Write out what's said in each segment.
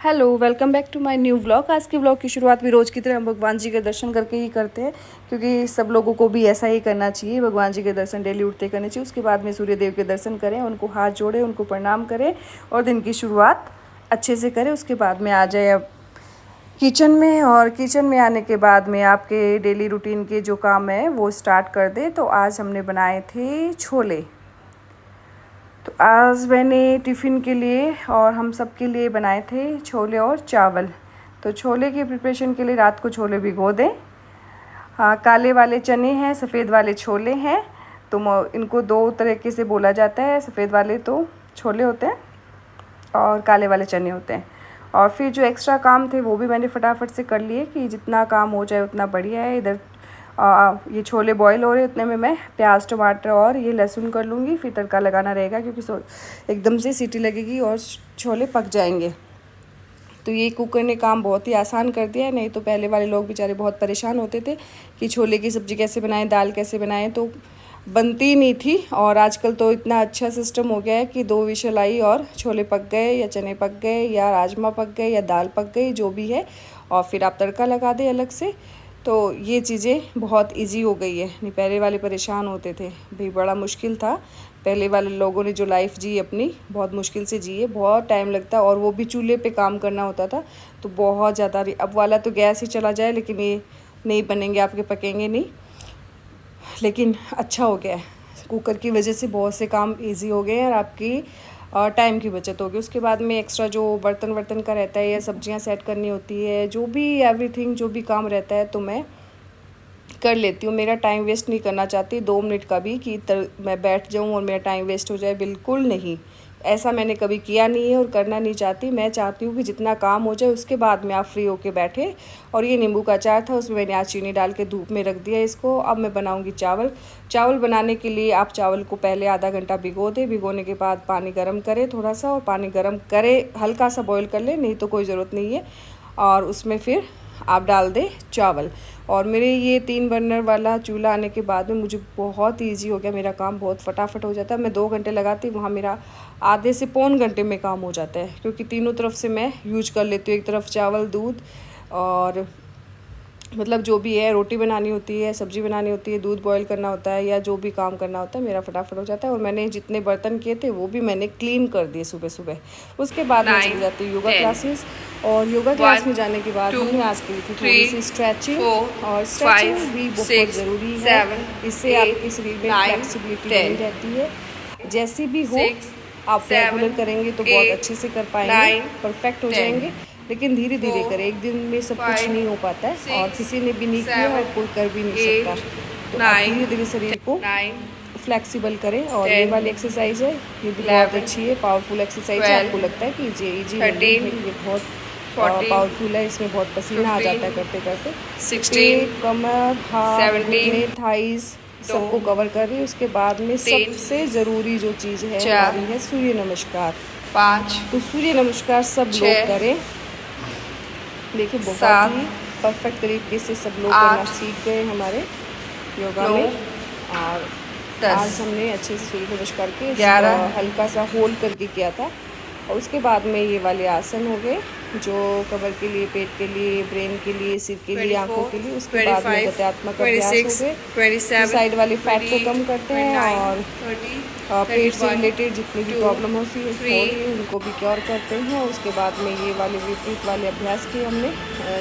Hello, welcome back to my new vlog. आज के vlog की शुरुआत भी रोज़ की तरह हम भगवान जी के दर्शन करके ही करते हैं, क्योंकि सब लोगों को भी ऐसा ही करना चाहिए। भगवान जी के दर्शन डेली उठते करने चाहिए। उसके बाद में सूर्य देव के दर्शन करें, उनको हाथ जोड़ें, उनको प्रणाम करें और दिन की शुरुआत अच्छे से करें। उसके बाद में आ जाए अब किचन में, और किचन में आने के बाद में आपके डेली रूटीन के जो काम है वो स्टार्ट कर दें। तो आज हमने बनाए थे छोले। तो आज मैंने टिफ़िन के लिए और हम सब के लिए बनाए थे छोले और चावल। तो छोले की प्रिपरेशन के लिए रात को छोले भिगो दें। हाँ, काले वाले चने हैं, सफ़ेद वाले छोले हैं। तो इनको दो तरीके से बोला जाता है। सफ़ेद वाले तो छोले होते हैं और काले वाले चने होते हैं। और फिर जो एक्स्ट्रा काम थे वो भी मैंने फटाफट से कर लिए कि जितना काम हो जाए उतना बढ़िया है। इधर ये छोले बॉईल हो रहे उतने में मैं प्याज, टमाटर और ये लहसुन कर लूँगी। फिर तड़का लगाना रहेगा, क्योंकि एकदम से सीटी लगेगी और छोले पक जाएंगे। तो ये कुकर ने काम बहुत ही आसान कर दिया है। नहीं तो पहले वाले लोग बेचारे बहुत परेशान होते थे कि छोले की सब्ज़ी कैसे बनाएं, दाल कैसे बनाएं, तो बनती नहीं थी। और आजकल तो इतना अच्छा सिस्टम हो गया है कि 2 विशल आई और छोले पक गए, या चने पक गए, या राजमा पक गए, या दाल पक गई, जो भी है, और फिर आप तड़का लगा दें अलग से। तो ये चीज़ें बहुत इजी हो गई है। नहीं, पहले वाले परेशान होते थे भाई, बड़ा मुश्किल था। पहले वाले लोगों ने जो लाइफ जी अपनी बहुत मुश्किल से जी है, बहुत टाइम लगता, और वो भी चूल्हे पे काम करना होता था तो बहुत ज़्यादा। अब वाला तो गैस ही चला जाए, लेकिन ये नहीं बनेंगे आपके, पकेंगे नहीं। लेकिन अच्छा हो गया है, कुकर की वजह से बहुत से काम इजी हो गए हैं और आपकी टाइम की बचत होगी। उसके बाद में एक्स्ट्रा जो बर्तन का रहता है या सब्जियां सेट करनी होती है, जो भी एवरीथिंग जो भी काम रहता है, तो मैं कर लेती हूँ। मेरा टाइम वेस्ट नहीं करना चाहती 2 मिनट का भी कि मैं बैठ जाऊँ और मेरा टाइम वेस्ट हो जाए, बिल्कुल नहीं। ऐसा मैंने कभी किया नहीं है और करना नहीं चाहती। मैं चाहती हूँ कि जितना काम हो जाए उसके बाद में आप फ्री होके बैठे। और ये नींबू का अचार था, उसमें मैंने आज चीनी डाल के धूप में रख दिया इसको। अब मैं बनाऊँगी चावल। चावल बनाने के लिए आप चावल को पहले आधा घंटा भिगो दें। भिगोने के बाद पानी गर्म करें थोड़ा सा, और पानी गर्म करें, हल्का सा बॉईल कर लें, नहीं तो कोई ज़रूरत नहीं है। और उसमें फिर आप डाल दें चावल। और मेरे ये 3 बर्नर वाला चूल्हा आने के बाद में मुझे बहुत ईजी हो गया। मेरा काम बहुत फटाफट हो जाता है। मैं 2 घंटे लगाती, वहाँ मेरा आधे से पौन घंटे में काम हो जाता है, क्योंकि तीनों तरफ से मैं यूज कर लेती हूँ। एक तरफ चावल, दूध, और मतलब जो भी है, रोटी बनानी होती है, सब्ज़ी बनानी होती है, दूध बॉईल करना होता है, या जो भी काम करना होता है, मेरा फटाफट हो जाता है। और मैंने जितने बर्तन किए थे वो भी मैंने क्लीन कर दिए सुबह सुबह। उसके बाद मैं चली जाती हूँ योगा क्लासेस। और योगा क्लास में जाने के बाद हमने आज की थी थोड़ी सी स्ट्रेचिंग, और स्ट्रेचिंग भी बहुत ज़रूरी है। इससे आपके शरीर में फ्लेक्सिबिलिटी बनी रहती है। जैसी भी हो, आप रेगुलर करेंगे तो बहुत अच्छे से कर पाएंगे, परफेक्ट हो जाएंगे। लेकिन धीरे धीरे करें, एक दिन में सब कुछ नहीं हो पाता है, और किसी ने भी नहीं किया और कोई कर भी नहीं सकता। तो आप धीरे धीरे शरीर को फ्लेक्सिबल करें। और ये वाली एक्सरसाइज है, ये भी बहुत अच्छी है, पावरफुल एक्सरसाइज है। आपको लगता है कि इजी नहीं है, ये बहुत पावरफुल है। इसमें बहुत पसीना आ जाता है करते करते। 16 कमर, हाथ, घुटने, थाइस सबको कवर कर रही है। उसके बाद में सबसे ज़रूरी जो चीज़ है हमारी है सूर्य नमस्कार। 5, तो सूर्य नमस्कार सब लोग करें। देखिए, बहुत ही परफेक्ट तरीके से सब लोग करना सीख गए हमारे योगा में। और आज हमने अच्छे से सूर्य नमस्कार के 11 हल्का सा होल्ड करके किया था। और उसके बाद में ये वाले आसन हो गए, जो कमर के लिए, पेट के लिए, ब्रेन के लिए, सिर के लिए, आंखों के लिए। उसके बाद में गत्यात्मक अभ्यास हो गए, साइड वाले फैट को कम करते हैं, और पेट से रिलेटेड जितनी भी प्रॉब्लम होती है उनको भी क्योर करते हैं। उसके बाद में ये वाले विपरीत वाले अभ्यास किए हमने,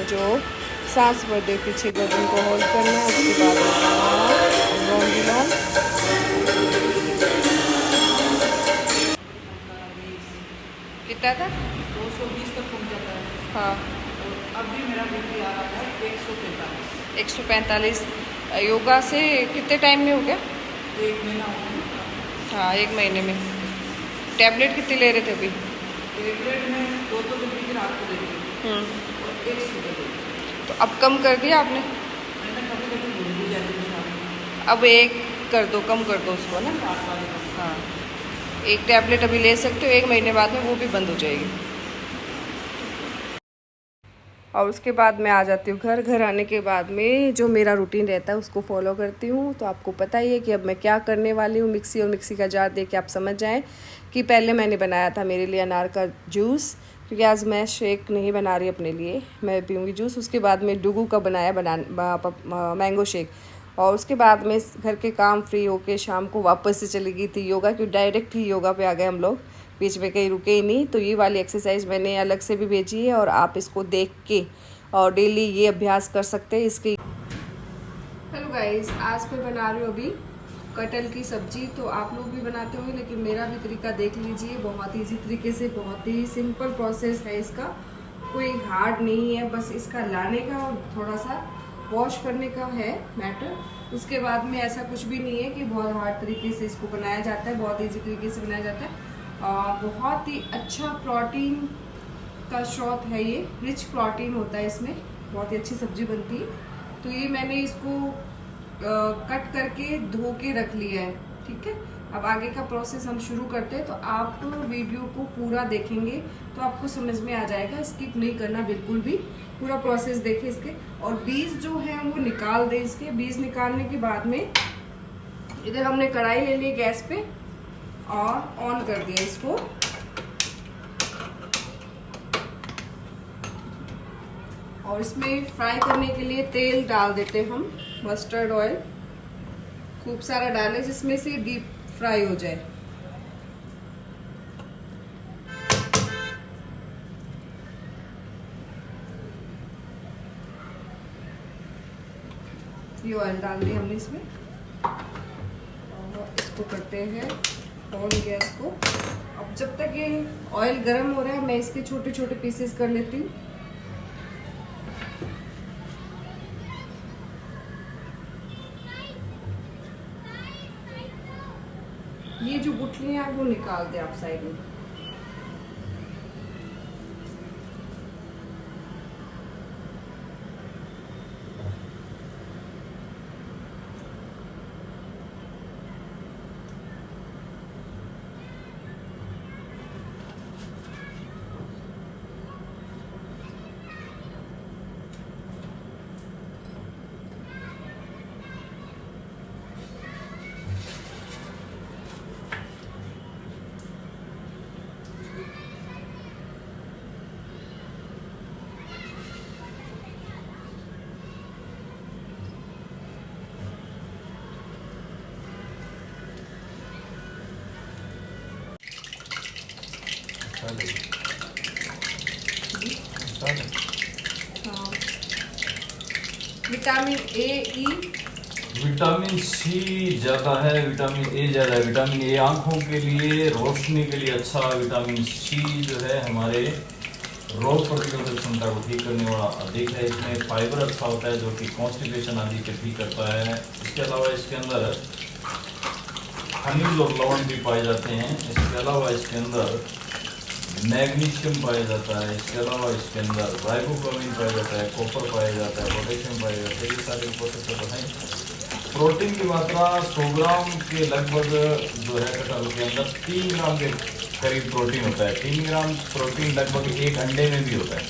जो सांस भर दे, पीछे गर्दन को होल्ड करना है। उसके बाद कितना था, 220 तक पहुँच जाता है। हाँ, अभी मेरा बीपी आ रहा है 145। योगा से कितने टाइम में हो गया? 1 महीना हो गया। हाँ, 1 महीने में। टैबलेट कितनी ले रहे थे अभी? टैबलेट में 2 तो दिन की रात को दे दी, और 1 सुबह दे दी। तो अब कम कर दिया आपने? मैंने कभी कभी भूल भी जाती हूँ। अब 1 कर दो, कम कर दो उसको ना। हाँ, 1 टैबलेट अभी ले सकते हो, 1 महीने बाद में वो भी बंद हो जाएगी। और उसके बाद मैं आ जाती हूँ घर आने के बाद में जो मेरा रूटीन रहता है उसको फॉलो करती हूँ। तो आपको पता ही है कि अब मैं क्या करने वाली हूँ। मिक्सी और मिक्सी का जार देख के आप समझ जाएं कि पहले मैंने बनाया था मेरे लिए अनार का जूस, क्योंकि आज मैं शेक नहीं बना रही अपने लिए, मैं पीऊँगी जूस। उसके बाद में डुगू का बनाया मैंगो शेक। और उसके बाद में घर के काम फ्री होके शाम को वापस से चली गई थी योगा, क्योंकि डायरेक्ट ही योगा पे आ गए हम लोग, बीच में कहीं रुके ही नहीं। तो ये वाली एक्सरसाइज मैंने अलग से भी भेजी है और आप इसको देख के और डेली ये अभ्यास कर सकते हैं इसके। हेलो गाइस, आज मैं बना रही हूँ अभी कटहल की सब्जी। तो आप लोग भी बनाते होंगे, लेकिन मेरा भी तरीका देख लीजिए, बहुत ईजी तरीके से, बहुत ही सिंपल प्रोसेस है इसका, कोई हार्ड नहीं है। बस इसका लाने का और थोड़ा सा वॉश करने का है मैटर। उसके बाद में ऐसा कुछ भी नहीं है कि बहुत हार्ड तरीके से इसको बनाया जाता है, बहुत ईजी तरीके से बनाया जाता है। बहुत ही अच्छा प्रोटीन का स्रोत है ये, रिच प्रोटीन होता है इसमें, बहुत ही अच्छी सब्जी बनती है। तो ये मैंने इसको कट करके धो के रख लिया है, ठीक है। अब आगे का प्रोसेस हम शुरू करते हैं। तो आप वीडियो को पूरा देखेंगे तो आपको समझ में आ जाएगा, स्किप नहीं करना बिल्कुल भी, पूरा प्रोसेस देखें इसके। और बीज जो है वो निकाल दें इसके। बीज निकालने के बाद में इधर हमने कढ़ाई ले ली गैस पे और ऑन कर दिया इसको। और इसमें फ्राई करने के लिए तेल डाल देते हैं हम, मस्टर्ड ऑयल खूब सारा डालें जिसमें से डीप फ्राई हो जाए। ये ऑयल डाल दिया हमने इसमें और इसको करते हैं ऑन गैस को। अब जब तक ये ऑयल गर्म हो रहा है मैं इसके छोटे छोटे पीसेस कर लेती हूँ। ये जो गुठलियां वो निकाल दे आप साइड में। Vitamin A E, vitamin C ज़्यादा है, विटामिन ए ज़्यादा है। विटामिन ए आंखों के लिए, रोशनी के लिए अच्छा। विटामिन सी जो है हमारे रोग प्रतिरोधक क्षमता को ठीक करने वाला अधिक है। इसमें फाइबर अच्छा होता है जो कि कॉन्स्टिपेशन आदि के ठीक करता है। इसके अलावा इसके अंदर खनिज और लवण भी पाए जाते हैं। इसके अलावा इसके अंदर मैग्नीशियम पाया जाता है। इसके अलावा इसके अंदर राइबोफ्लाविन पाया जाता है, कॉपर पाया जाता है, पोटेशियम पाया जाता है। ये सारे पोषक तत्व हैं। प्रोटीन की मात्रा 100 ग्राम के लगभग जो है कटहल के अंदर 3 ग्राम के करीब प्रोटीन होता है। 3 ग्राम प्रोटीन लगभग एक अंडे में भी होता है।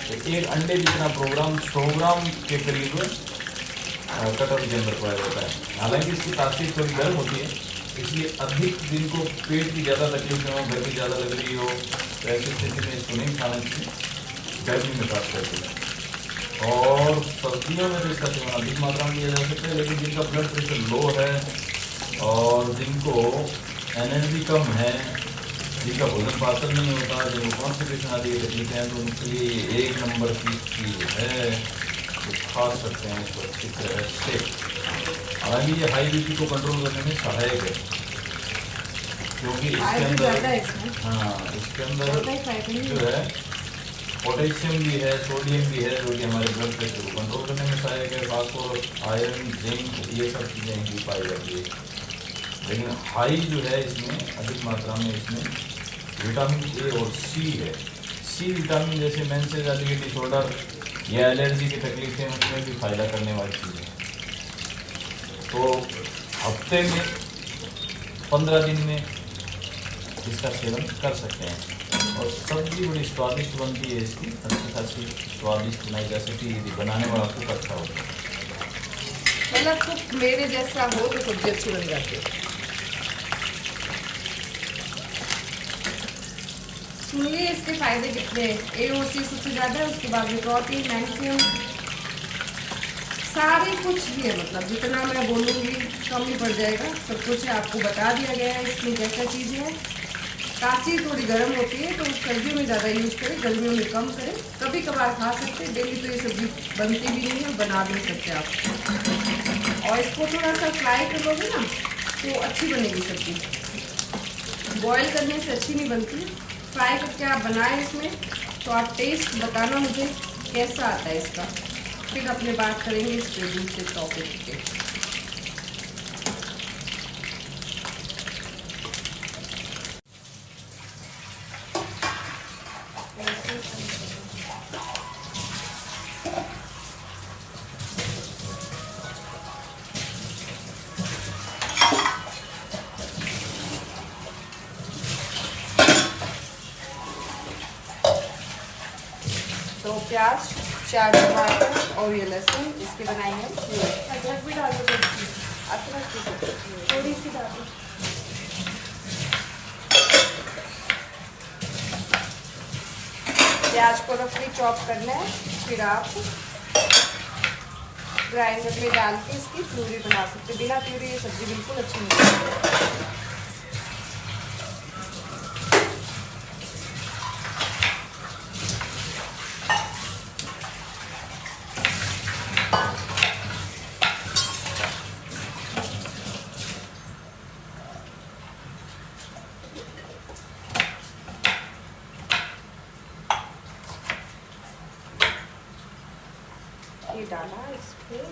तो एक अंडे जितना प्रोग्राम 100 ग्राम के करीब कटहल के अंदर पाया जाता है। हालांकि इसकी तासीर थोड़ी गर्म होती है, इसलिए अधिक दिन को पेट की ज़्यादा तकलीफ न हो, गर्मी ज़्यादा लग रही हो, तो ऐसी स्थिति में इसको नहीं खाना चाहिए, गर्मी में खास करके। और सर्दियों में तो इसका सेवन अधिक मात्रा में किया जा सकता है। लेकिन जिनका ब्लड प्रेशर लो है और जिनको एनर्जी कम है, जिनका भोजन पाचन नहीं होता, जिनको कॉन्स्टिपेशन आदि की तकलीफें हैं, तो उनके लिए एक नंबर की चीज़ है, तो खा सकते हैं इसको अच्छी तरह से। हालांकि ये हाई बीपी को कंट्रोल करने में सहायक है, क्योंकि इसके अंदर इसके अंदर जो है पोटेशियम भी है, सोडियम भी है, जो कि हमारे ब्लड प्रेशर को कंट्रोल करने में सहायक है। फास्फोरस, आयरन, जिंक, ये सब चीज़ें इनकी पाई जाती है। लेकिन हाई जो है इसमें अधिक मात्रा में इसमें विटामिन ए और सी है। सी विटामिन जैसे मेंसेस आदि के डिसऑर्डर या एलर्जी की तकलीफें, उसमें भी फायदा करने वाली चीज़ है। तो हफ्ते में 15 दिन में इसका सेवन कर सकते हैं। और सब्जी बड़ी स्वादिष्ट बनती है इसकी, अच्छी खासी स्वादिष्ट बनाई जा सकती है यदि बनाने वाला कुक अच्छा हो। मतलब कुक मेरे जैसा हो तो सब्जी अच्छी बन जाती है। सुनिए इसके फायदे कितने हैं। AOC सबसे ज़्यादा है, उसके बाद में प्रोटीन, मैग्नीशियम, सारे कुछ भी है। मतलब जितना मैं बोलूँगी कम ही पड़ जाएगा। सब कुछ है, आपको बता दिया गया है इसमें कैसा चीज़ है। काशी थोड़ी गर्म होती है तो सर्दियों में ज़्यादा यूज करें, गर्मियों में कम करें। कभी कभार खा सकते हैं, डेली तो ये सब्जी बनती भी नहीं है, बना भी नहीं सकते आप। और इसको थोड़ा सा फ्राई कर लोगे ना तो अच्छी बनेगी सब्जी। बॉईल करने से अच्छी नहीं बनती, फ्राई करके आप बनाएं इसमें तो आप टेस्ट बताना मुझे कैसा आता है इसका। फिर अपने बात करेंगे इस दूसरे टॉपिक पे। तो प्याज, 4 टमाटर और ये लहसुन, इसके बनाएंगे अदरक भी डाल दो, अदरक थोड़ी सी डाल दो। प्याज को रफली चॉप करना है, फिर आप ग्राइंडर में डाल के इसकी प्यूरी बना सकते हैं। बिना प्यूरी ये सब्जी बिल्कुल अच्छी नहीं लगती। ये डाला इस पर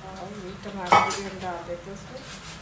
और ये टमाटर भी हम डाल देते हैं इसमें।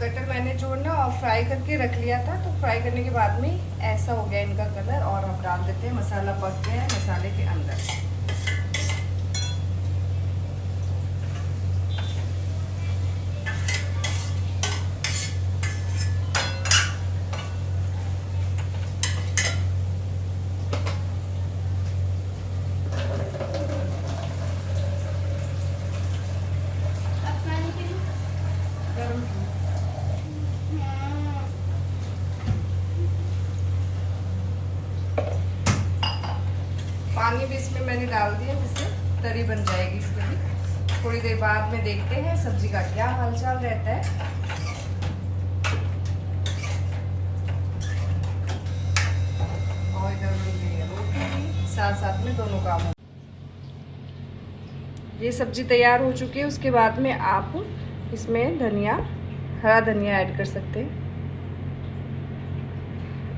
कटर मैंने जो ना फ्राई करके रख लिया था, तो फ्राई करने के बाद में ऐसा हो गया इनका कलर। और हम डाल देते हैं, मसाला पक गया है मसाले के अंदर। पानी भी इसमें मैंने डाल दिया जिससे तरी बन जाएगी इसमें भी। थोड़ी देर बाद में देखते हैं सब्जी का क्या हालचाल रहता है। और इधर बन गई है रोटी, साथ साथ में दोनों काम हो। ये सब्जी तैयार हो चुकी है। उसके बाद में आप इसमें धनिया, हरा धनिया ऐड कर सकते हैं।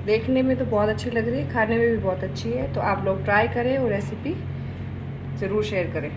देखने में तो बहुत अच्छी लग रही है, खाने में भी बहुत अच्छी है। तो आप लोग ट्राई करें और रेसिपी ज़रूर शेयर करें।